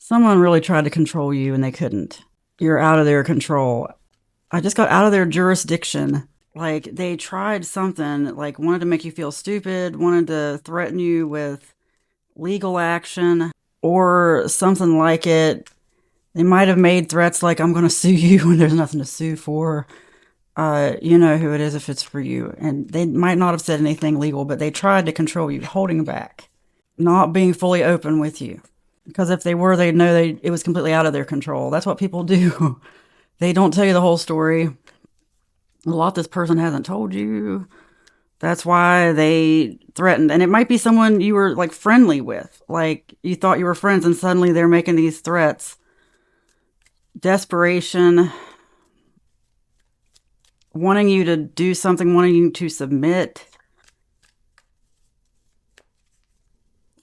Someone really tried to control you and they couldn't. You're out of their control. I just got out of their jurisdiction. Like they tried something, like wanted to make you feel stupid, wanted to threaten you with legal action or something like it. They might have made threats like, I'm going to sue you when there's nothing to sue for. You know who it is if it's for you. And they might not have said anything legal, but they tried to control you, holding back, not being fully open with you. Because if they were, they'd know it was completely out of their control. That's what people do. They don't tell you the whole story. A lot this person hasn't told you. That's why they threatened. And it might be someone you were like friendly with. Like you thought you were friends and suddenly they're making these threats. Desperation. Wanting you to do something, wanting you to submit.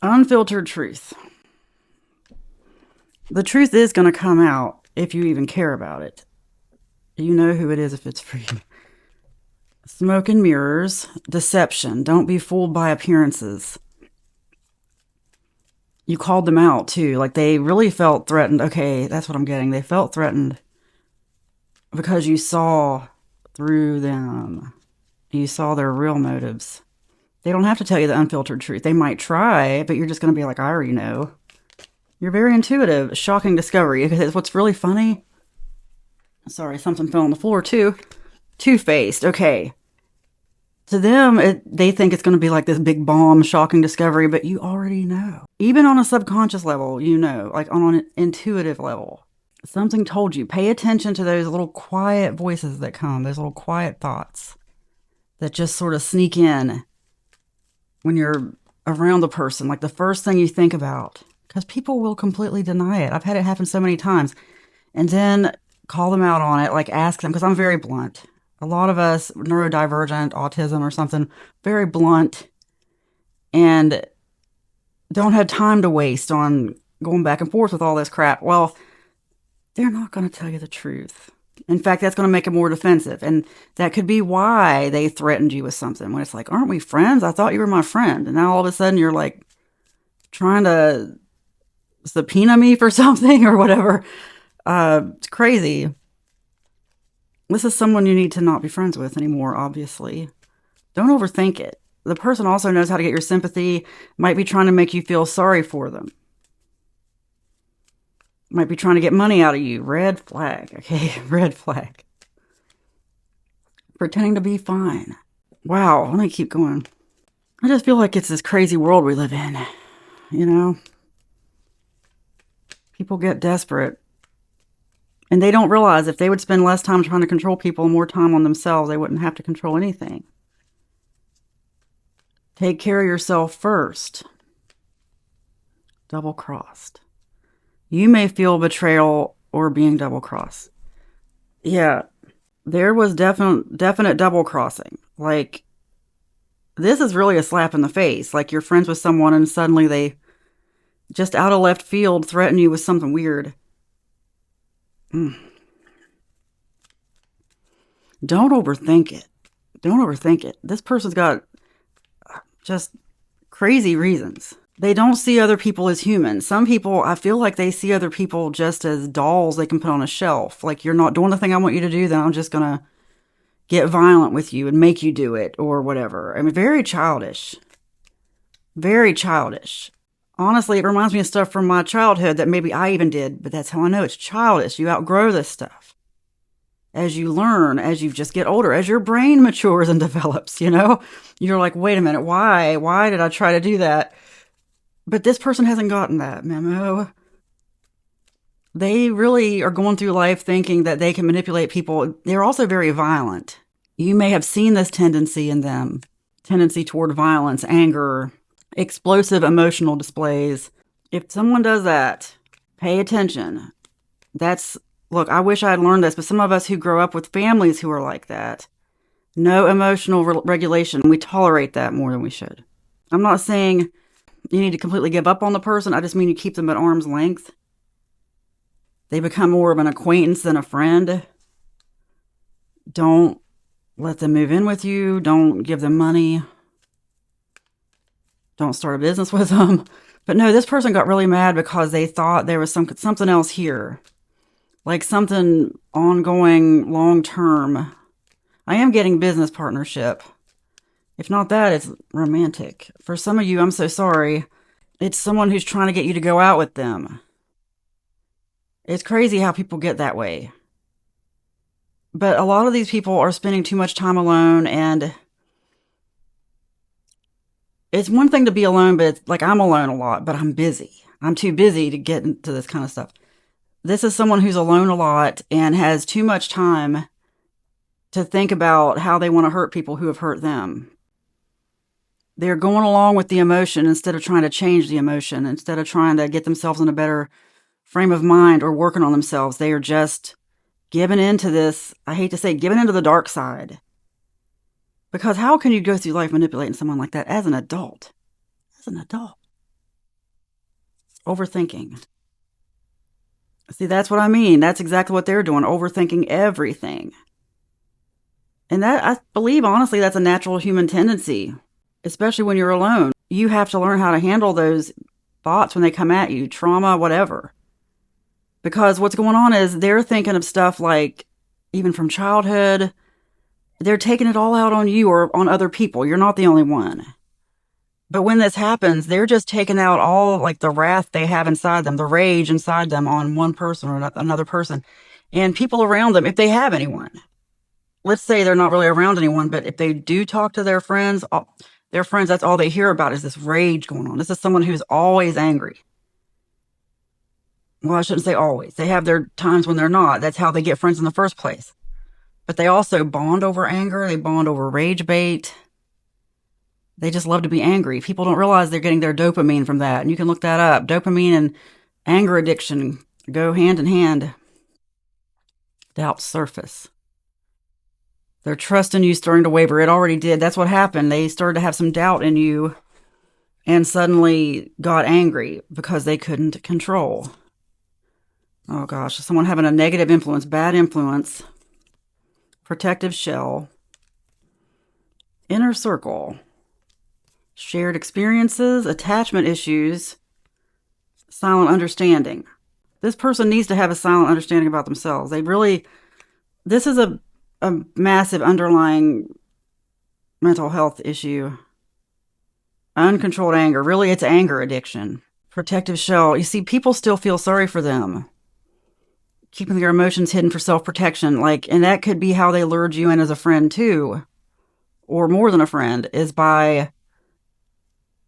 Unfiltered truth. The truth is going to come out if you even care about it. You know who it is if it's for you. Smoke and mirrors, deception. Don't be fooled by appearances. You called them out too. Like they really felt threatened. Okay, that's what I'm getting. They felt threatened because you saw through them. You saw their real motives. They don't have to tell you the unfiltered truth. They might try, but you're just going to be like, I already know. You're very intuitive. Shocking discovery. What's really funny. Sorry, something fell on the floor too. Two-faced. Okay. To them, they think it's going to be like this big bomb, shocking discovery, but you already know. Even on a subconscious level, you know, like on an intuitive level. Something told you. Pay attention to those little quiet voices that come, those little quiet thoughts that just sort of sneak in when you're around the person. Like the first thing you think about. Because people will completely deny it. I've had it happen so many times. And then call them out on it, like ask them, because I'm very blunt. A lot of us, neurodivergent, autism or something, very blunt and don't have time to waste on going back and forth with all this crap. Well, they're not going to tell you the truth. In fact, that's going to make it more defensive. And that could be why they threatened you with something. When it's like, aren't we friends? I thought you were my friend. And now all of a sudden you're like trying to subpoena me for something or whatever. It's crazy. This is someone you need to not be friends with anymore, obviously. Don't overthink it. The person also knows how to get your sympathy, might be trying to make you feel sorry for them. Might be trying to get money out of you. Red flag, okay? Red flag. Pretending to be fine. Wow, let me keep going. I just feel like it's this crazy world we live in, you know? People get desperate. And they don't realize if they would spend less time trying to control people and more time on themselves, they wouldn't have to control anything. Take care of yourself first. Double-crossed. You may feel betrayal or being double-crossed. Yeah, there was definite double-crossing. Like, this is really a slap in the face. Like, you're friends with someone and suddenly they, just out of left field, threaten you with something weird. Don't overthink it. Don't overthink it. This person's got just crazy reasons. They don't see other people as human. Some people, I feel like they see other people just as dolls they can put on a shelf. Like, you're not doing the thing I want you to do, then I'm just going to get violent with you and make you do it or whatever. I mean, very childish. Very childish. Honestly, it reminds me of stuff from my childhood that maybe I even did, but that's how I know it's childish. You outgrow this stuff. As you learn, as you just get older, as your brain matures and develops, you know? You're like, wait a minute, why? Why did I try to do that? But this person hasn't gotten that memo. They really are going through life thinking that they can manipulate people. They're also very violent. You may have seen this tendency in them. Tendency toward violence, anger, explosive emotional displays. If someone does that, pay attention. Look, I wish I had learned this, but some of us who grow up with families who are like that, no emotional regulation. We tolerate that more than we should. I'm not saying you need to completely give up on the person. I just mean you keep them at arm's length. They become more of an acquaintance than a friend. Don't let them move in with you. Don't give them money. Don't start a business with them. But no, this person got really mad because they thought there was something else here, like something ongoing, long term. I am getting business partnership. If not that, it's romantic. For some of you, I'm so sorry. It's someone who's trying to get you to go out with them. It's crazy how people get that way. But a lot of these people are spending too much time alone, and it's one thing to be alone, but it's like I'm alone a lot, but I'm busy. I'm too busy to get into this kind of stuff. This is someone who's alone a lot and has too much time to think about how they want to hurt people who have hurt them. They're going along with the emotion instead of trying to change the emotion, instead of trying to get themselves in a better frame of mind or working on themselves. They are just giving into this, I hate to say, giving into the dark side. Because how can you go through life manipulating someone like that as an adult? As an adult. Overthinking. See, that's what I mean. That's exactly what they're doing, overthinking everything. And that, I believe, honestly, that's a natural human tendency, especially when you're alone. You have to learn how to handle those thoughts when they come at you, trauma, whatever. Because what's going on is they're thinking of stuff like, even from childhood, they're taking it all out on you or on other people. You're not the only one. But when this happens, they're just taking out all like the wrath they have inside them, the rage inside them on one person or another person and people around them, if they have anyone. Let's say they're not really around anyone, but if they do talk to their friends, that's all they hear about is this rage going on. This is someone who's always angry. Well, I shouldn't say always. They have their times when they're not. That's how they get friends in the first place. But they also bond over anger. They bond over rage bait. They just love to be angry. People don't realize they're getting their dopamine from that. And you can look that up. Dopamine and anger addiction go hand in hand. Doubt surface. Their trust in you starting to waver. It already did. That's what happened. They started to have some doubt in you and suddenly got angry because they couldn't control. Oh gosh, someone having a negative influence, bad influence, protective shell, inner circle, shared experiences, attachment issues, silent understanding. This person needs to have a silent understanding about themselves. This is a massive underlying mental health issue. Uncontrolled anger. Really, it's anger addiction. Protective shell. You see, people still feel sorry for them. Keeping their emotions hidden for self-protection. And that could be how they lured you in as a friend too. Or more than a friend, is by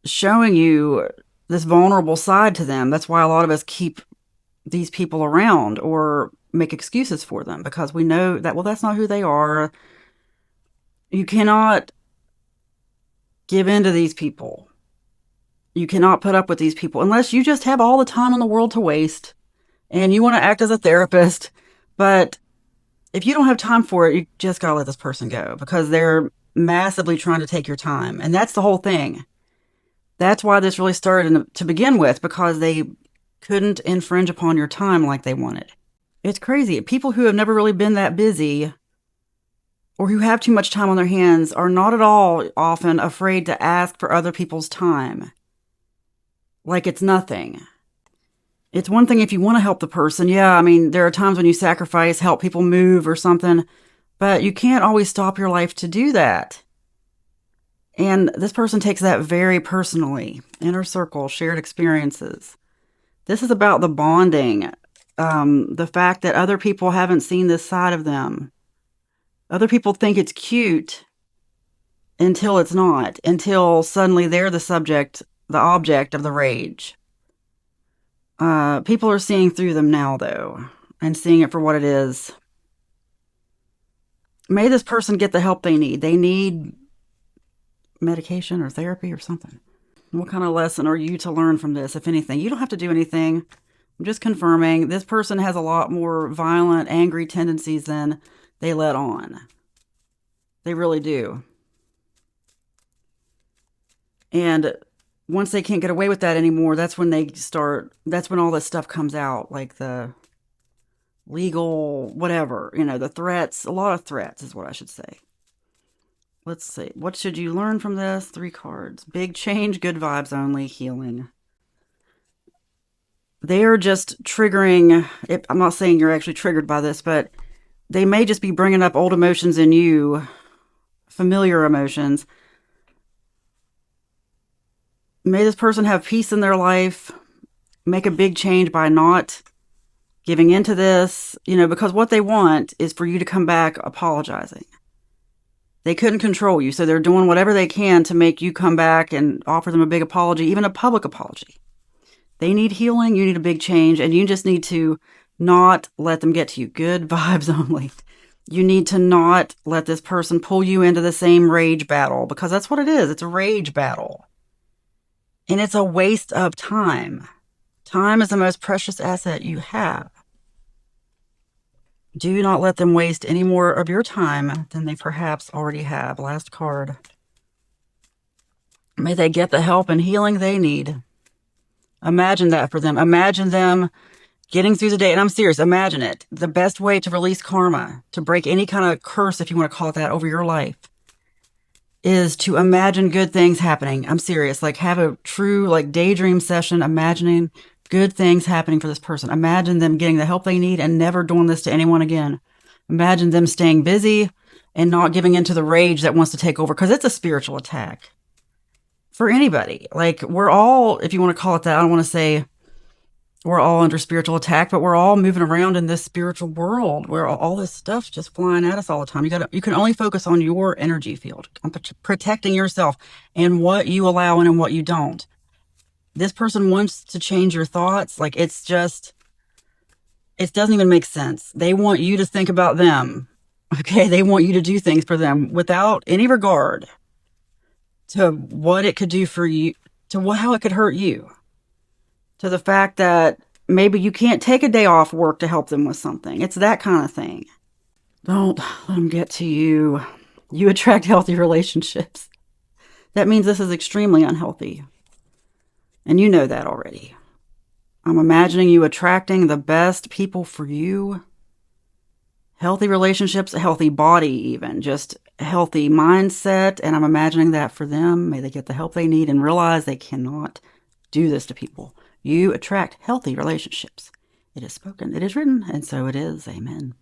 showing you this vulnerable side to them. That's why a lot of us keep these people around or make excuses for them, because we know that, well, that's not who they are. You cannot give in to these people. You cannot put up with these people unless you just have all the time in the world to waste and you want to act as a therapist. But if you don't have time for it, you just got to let this person go, because they're massively trying to take your time. And that's the whole thing. That's why this really started to begin with, because they couldn't infringe upon your time like they wanted. It's crazy. People who have never really been that busy or who have too much time on their hands are not at all often afraid to ask for other people's time. Like it's nothing. It's one thing if you want to help the person. Yeah, I mean, there are times when you sacrifice, help people move or something, but you can't always stop your life to do that. And this person takes that very personally. Inner circle, shared experiences. This is about the bonding, the fact that other people haven't seen this side of them. Other people think it's cute until it's not, until suddenly they're the object of the rage. People are seeing through them now, though, and seeing it for what it is. May this person get the help they need. They need medication or therapy or something. What kind of lesson are you to learn from this, if anything? You don't have to do anything. I'm just confirming this person has a lot more violent, angry tendencies than they let on. They really do. And once they can't get away with that anymore, that's when all this stuff comes out, like the legal, whatever, the threats, a lot of threats is what I should say. Let's see. What should you learn from this? 3 cards. Big change, good vibes only, healing. They are just triggering. I'm not saying you're actually triggered by this, but they may just be bringing up old emotions in you, familiar emotions. May this person have peace in their life, make a big change by not giving into this, because what they want is for you to come back apologizing. They couldn't control you, so they're doing whatever they can to make you come back and offer them a big apology, even a public apology. They need healing, you need a big change, and you just need to not let them get to you. Good vibes only. You need to not let this person pull you into the same rage battle, because that's what it is. It's a rage battle. And it's a waste of time. Time is the most precious asset you have. Do not let them waste any more of your time than they perhaps already have. Last card. May they get the help and healing they need. Imagine that for them. Imagine them getting through the day. And I'm serious. Imagine it. The best way to release karma, to break any kind of curse, if you want to call it that, over your life, is to imagine good things happening. I'm serious. Like, have a true, daydream session, imagining good things happening for this person. Imagine them getting the help they need and never doing this to anyone again. Imagine them staying busy and not giving into the rage that wants to take over, because it's a spiritual attack for anybody. We're all, if you want to call it that, I don't want to say we're all under spiritual attack, but we're all moving around in this spiritual world where all this stuff's just flying at us all the time. You can only focus on your energy field, on protecting yourself and what you allow in and what you don't. This person wants to change your thoughts. It doesn't even make sense. They want you to think about them. Okay. They want you to do things for them without any regard to what it could do for you, to how it could hurt you, to the fact that maybe you can't take a day off work to help them with something. It's that kind of thing. Don't let them get to you. You attract healthy relationships. That means this is extremely unhealthy. And you know that already. I'm imagining you attracting the best people for you. Healthy relationships, a healthy body even, just a healthy mindset. And I'm imagining that for them. May they get the help they need and realize they cannot do this to people. You attract healthy relationships. It is spoken, it is written, and so it is. Amen.